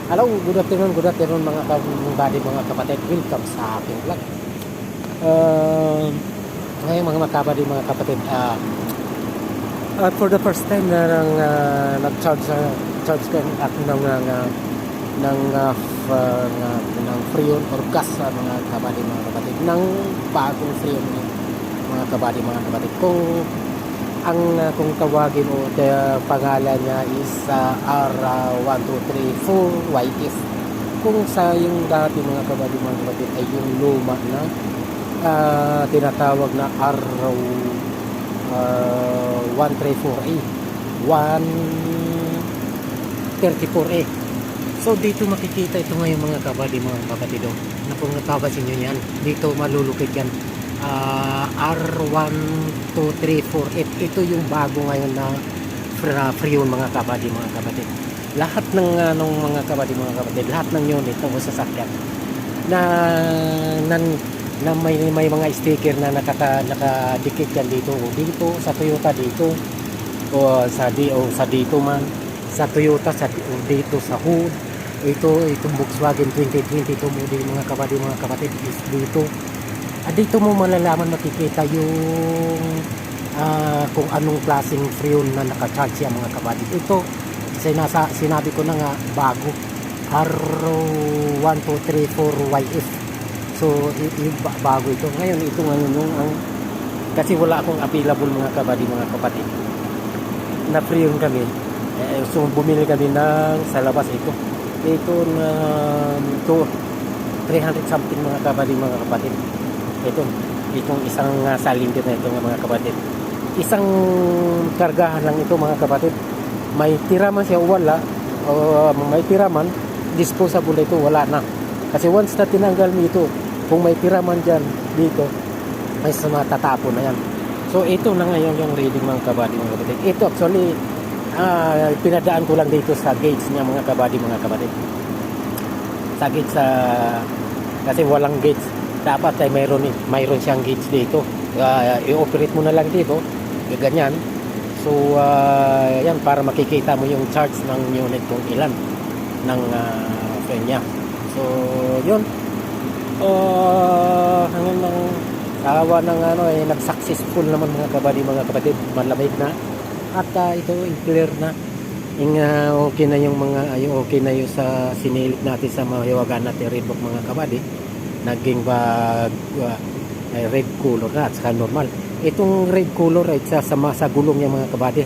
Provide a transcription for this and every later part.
Hello, good afternoon mga kabady, mga kapatid. Welcome sa aking vlog. Ngayon mga kabady, mga kapatid, for the first time na nag-charge ka ako ng Freon or gas sa mga kabady, mga kapatid, ng bagong Freon mga kabady, mga kapatid. Kung tawagin o pangalan niya is R1234YF. Kung sa yung dati mga kabady, mga kapatid, ay yung luma na tinatawag na R134A 134A. So dito makikita ito ngayon mga kabady, mga kapatid, na kung natabasin nyo yan, dito malulukit yan, R1234F. Ito yung bago ngayon na Freon mga kabady, mga kapatid. Lahat ng mga kabady, mga kapatid, lahat ng unit ng sasakyan na may mga sticker na nakadikit yan dito sa Toyota, dito sa dito man sa Toyota, dito sa hood. Itong Volkswagen 2022 model mga kabady, mga kapatid, is dito. Dito mo malalaman, makikita yung kung anong klaseng Freon na naka-charge yan mga kabady. Ito sinabi ko na nga, bago R1234YF. So bago ito ngayon. Ito ngayon yung kasi wala akong available mga kabady, mga kapatid, na Freon kami. So bumili kami ng sa labas. Ito na 300 something mga kabady, mga kapatid. Itong isang cylinder na ito mga kapatid, isang kargahan lang ito mga kapatid. May tira man siya, wala, may tira man, disposable ito, wala na. Kasi once na tinanggal mo ito, kung may tira man dyan dito, may matatapon na yan. So ito na ngayon yung reading mga kabady, mga kapatid. Ito actually pinadaan ko lang dito sa gauge niya mga kabady, mga kapatid. Sa gauge, kasi walang gauge, dapat ay mayroon siyang gauge dito. I-operate mo na lang dito, ganyan. So yan, para makikita mo yung charge ng unit kung ilan ng fan niya. So yun, hanggang ng tawa ng nag-successful naman mga kabady, mga kapatid. Malamig na at ito clear na. Okay na yung okay na yung sa sinilit natin sa mahiwagaan natin red book mga kabady. Naging red color na at saka normal. Itong red color ay sa gulong niya mga kabady,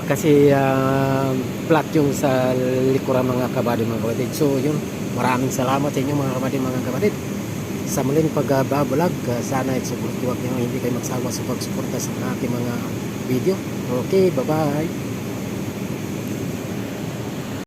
kasi flat yung sa likuran mga kabady, mga kapatid. So yun, maraming salamat sa inyo mga kabady, mga kapatid, sa muling pagbablog. Sana huwag niyo hindi kayo magsawa sa pagsuporta sa ating mga video. Okay, bye bye.